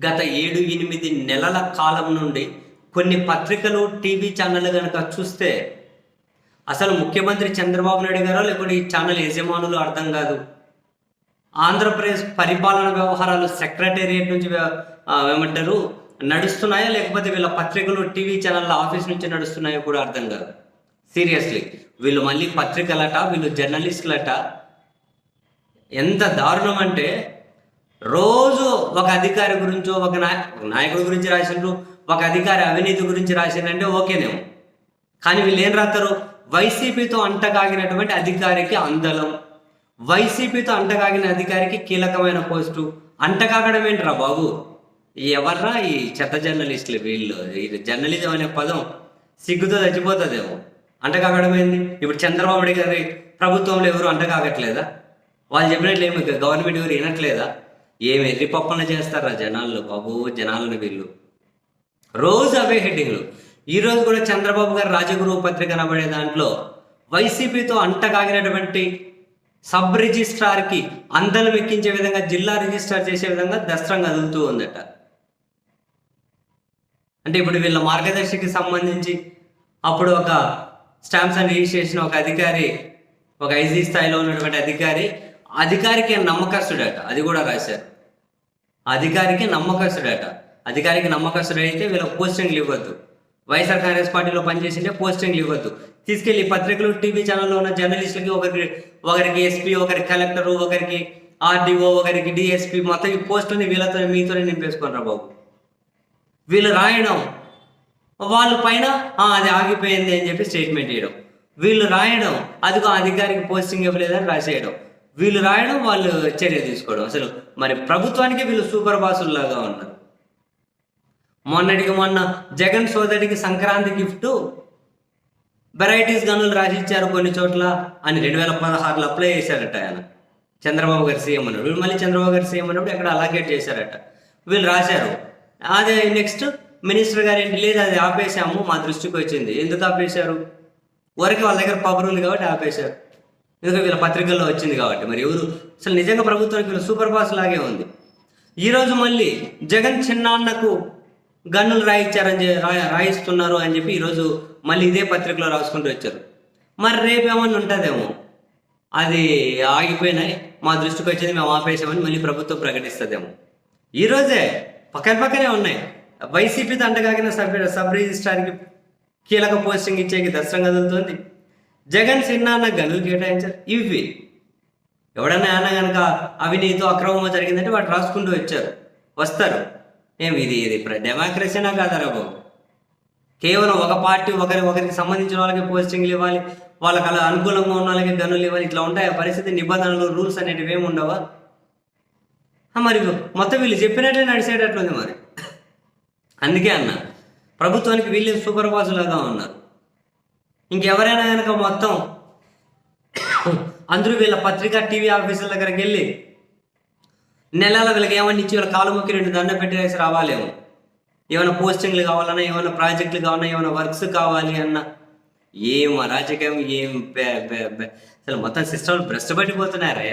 గత 7-8 నెలల కాలం నుండి కొన్ని పత్రికలు, టీవీ ఛానళ్ళు గనక చూస్తే అసలు ముఖ్యమంత్రి చంద్రబాబు నాయుడు గారో లేకుంటే ఈ ఛానల్ యజమానులు అర్థం కాదు. ఆంధ్రప్రదేశ్ పరిపాలన వ్యవహారాలు సెక్రటేరియట్ నుంచి ఏమంటారు నడుస్తున్నాయా, లేకపోతే వీళ్ళ పత్రికలు, టీవీ ఛానళ్ళ ఆఫీస్ నుంచి నడుస్తున్నాయో కూడా అర్థం కాదు. సీరియస్లీ వీళ్ళు మళ్ళీ పత్రికలట, వీళ్ళు జర్నలిస్టులట. ఎంత దారుణం అంటే రోజు ఒక అధికారి గురించో, ఒక నాయకుడి గురించి రాసిండ్రు, ఒక అధికారి అవినీతి గురించి రాసిందంటే ఓకేనేమో. కానీ వీళ్ళు ఏం రాస్తారు? వైసీపీతో అంటగాగినటువంటి అధికారికి అందలం, వైసీపీతో అంటగాగిన అధికారికి కీలకమైన పోస్టు. అంటగాగడం ఏంట్రా బాబు? ఎవర్రా ఈ చెత్త జర్నలిస్టులు? వీళ్ళు ఇది జర్నలిజం అనే పదం సిగ్గుతో చచ్చిపోతుందేమో. అంటగాగడం ఏంది? ఇప్పుడు చంద్రబాబు నాయుడు గారి ప్రభుత్వంలో ఎవరు అంటగాగట్లేదా? వాళ్ళు చెప్పినట్లు ఏమి గవర్నమెంట్ ఎవరు వినట్లేదా? ఏమి ఎర్రిపప్పన చేస్తారా జనాల్లో బాబు? జనాలను వీళ్ళు రోజు అవే హెడ్డింగ్లు. ఈరోజు కూడా చంద్రబాబు గారు రాజగురువు పత్రిక అనబడే దాంట్లో వైసీపీతో అంటగాగినటువంటి సబ్ రిజిస్ట్రార్కి అందలం ఎక్కించే విధంగా, జిల్లా రిజిస్ట్రార్ చేసే విధంగా దస్త్రం కదులుతూ ఉందట. అంటే ఇప్పుడు వీళ్ళ మార్గదర్శికి సంబంధించి అప్పుడు ఒక స్టాంప్స్ అండ్ రిజిస్ట్రేషన్ ఒక అధికారి, ఒక ఐజీ స్థాయిలో ఉన్నటువంటి అధికారికి నమ్మకస్తుడట. అది కూడా రాశారు. అధికారికి నమ్మకస్తుడైతే వీళ్ళకి పోస్టింగ్లు ఇవ్వద్దు. వైఎస్ఆర్ కాంగ్రెస్ పార్టీలో పనిచేసింటే పోస్టింగ్లు ఇవ్వద్దు. తీసుకెళ్లి పత్రికలు, టీవీ ఛానల్లో ఉన్న జర్నలిస్టులకి ఒకరికి ఎస్పీ, ఒకరికి కలెక్టరు, ఒకరికి ఆర్డీఓ, ఒకరికి డిఎస్పీ, మొత్తం ఈ పోస్టులని మీతోనే నింపేసుకున్నారా బాబు? వీళ్ళు రాయడం, వాళ్ళ పైన అది ఆగిపోయింది అని చెప్పి స్టేట్మెంట్ ఇవ్వడం, వీళ్ళు రాయడం, అదిగో అధికారికి పోస్టింగ్ ఇవ్వలేదని రాసేయడం, వీళ్ళు రాయడం, వాళ్ళు చర్య తీసుకోవడం. అసలు మరి ప్రభుత్వానికి వీళ్ళు సూపర్ బాసుల్లాగా ఉన్నారు. మొన్న జగన్ సోదరుడికి సంక్రాంతి గిఫ్ట్ వెరైటీస్ గనులు రాసిచ్చారు కొన్ని చోట్ల అని 2016లో అప్లై చేశారట ఆయన. చంద్రబాబు గారు సీఎం అన్నాడు. వీళ్ళు మళ్ళీ చంద్రబాబు గారు సీఎం అన్నప్పుడు ఎక్కడ అలాగేట్ చేశారట. వీళ్ళు రాశారు. అదే నెక్స్ట్ మినిస్టర్ గారు ఏంటి, లేదు అది ఆపేశాము, మా దృష్టికి వచ్చింది. ఎందుకు ఆపేశారు? వరకు వాళ్ళ దగ్గర పవర్ ఉంది కాబట్టి ఆపేశారు. ఎందుకంటే వీళ్ళ పత్రికల్లో వచ్చింది కాబట్టి. మరి ఎవరు అసలు నిజంగా ప్రభుత్వానికి వీళ్ళు సూపర్ బాస్ లాగే ఉంది. ఈరోజు మళ్ళీ జగన్ చిన్నాన్నకు గన్నులు రాయిస్తున్నారు అని చెప్పి ఈరోజు మళ్ళీ ఇదే పత్రికలో రాసుకుంటూ వచ్చారు. మరి రేపు ఏమన్నా ఉంటుందేమో, అది ఆగిపోయినాయి, మా దృష్టికి వచ్చింది, మేము ఆపేసామని మళ్ళీ ప్రభుత్వం ప్రకటిస్తుందేమో. ఈరోజే పక్కనే ఉన్నాయి. వైసీపీతో అంటగాగిన సబ్ రిజిస్ట్రార్కి కీలక పోస్టింగ్ ఇచ్చేకి దస్త్రం కదులుతుంది. జగన్ చిన్నాన్న గనులు కేటాయించారు. ఇవి ఎవడన్నా అన్న కనుక అవినీతి, అక్రమమో జరిగిందంటే వాడు రాసుకుంటూ వస్తారు. ఇది డెమోక్రసీనా కాదరా బాబు? కేవలం ఒక పార్టీ ఒకరికి సంబంధించిన వాళ్ళకి పోస్టింగ్లు ఇవ్వాలి, వాళ్ళకి అలా అనుకూలంగా ఉన్న వాళ్ళకి గనులు ఇవ్వాలి, ఇట్లా ఉంటాయి ఆ పరిస్థితి. నిబంధనలు, రూల్స్ అనేటివి ఏమి ఉండవా? మరి మొత్తం వీళ్ళు చెప్పినట్లే నడిచేటట్లుంది. మరి అందుకే అన్న ప్రభుత్వానికి వీళ్ళు సూపర్ బాసులాగా ఉన్నారు. ఇంకెవరైనా కనుక మొత్తం అందరూ వీళ్ళ పత్రికా, టీవీ ఆఫీసుల దగ్గరికి వెళ్ళి నెలల వీళ్ళకి ఏమన్నా ఇచ్చి వీళ్ళ కాలు మొక్కి 2 దండ పెట్టేసి రావాలేమో. ఏమైనా పోస్టింగ్లు కావాలన్నా, ఏమైనా ప్రాజెక్టులు కావాలన్నా, ఏమైనా వర్క్స్ కావాలి అన్నా, ఏం అరాచకం, ఏం అసలు మొత్తం సిస్టమ్ భ్రష్టు పట్టిపోతున్నారే.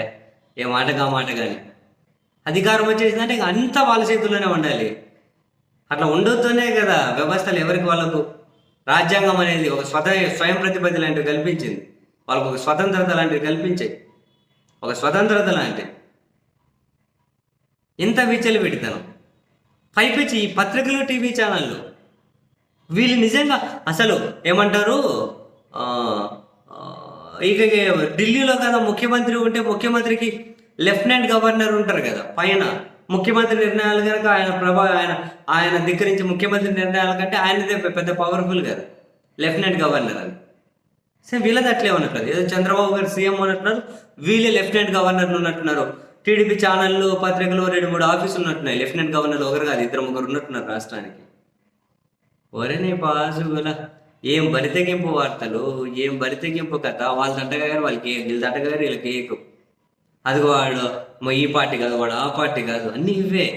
ఏ మాట కానీ అధికారం వచ్చేసిందంటే ఇక అంతా వాళ్ళ చేతుల్లోనే ఉండాలి. అట్లా ఉండొద్దనే కదా వ్యవస్థలు ఎవరికి వాళ్ళకు రాజ్యాంగం అనేది ఒక స్వయం ప్రతిపత్తి లాంటివి కల్పించింది. వాళ్ళకు ఒక స్వతంత్రత లాంటివి కల్పించాయి. ఒక స్వతంత్రత లాంటి ఇంత విచ్చలు పెడతాను. పైపించి ఈ పత్రికలు, టీవీ ఛానళ్ళు వీళ్ళు నిజంగా అసలు ఏమంటారు, ఇక ఢిల్లీలో కదా ముఖ్యమంత్రి ఉంటే ముఖ్యమంత్రికి లెఫ్టినెంట్ గవర్నర్ ఉంటారు కదా పైన. ముఖ్యమంత్రి నిర్ణయాలు కనుక ఆయన దగ్గర నుంచి ముఖ్యమంత్రి నిర్ణయాల కంటే ఆయనదే పెద్ద పవర్ఫుల్ కదా లెఫ్టినెంట్ గవర్నర్ అని. సేమ్ వీళ్ళది అట్లే ఉన్నట్టు. ఏదో చంద్రబాబు గారు సీఎం ఉన్నట్టున్నారు, వీళ్ళే లెఫ్టినెంట్ గవర్నర్లు ఉన్నట్టున్నారు. టీడీపీ ఛానళ్ళు, పత్రికలు 2-3 ఆఫీసులు ఉన్నట్టున్నాయి. లెఫ్టినెంట్ గవర్నర్ ఒకరు కాదు, 2-3 ఉన్నట్టున్నారు రాష్ట్రానికి. ఒరేనే పాసు ఏం బరితెగింపు వార్తలు, ఏం బరితెగింపు కథ. వాళ్ళ దంటగారు వాళ్ళకి, వీళ్ళ దంటగారు వీళ్ళకి ఏకు. అది వాడు ఈ పార్టీ కాదు, వాడు ఆ పార్టీ కాదు, అన్నీ ఇవే.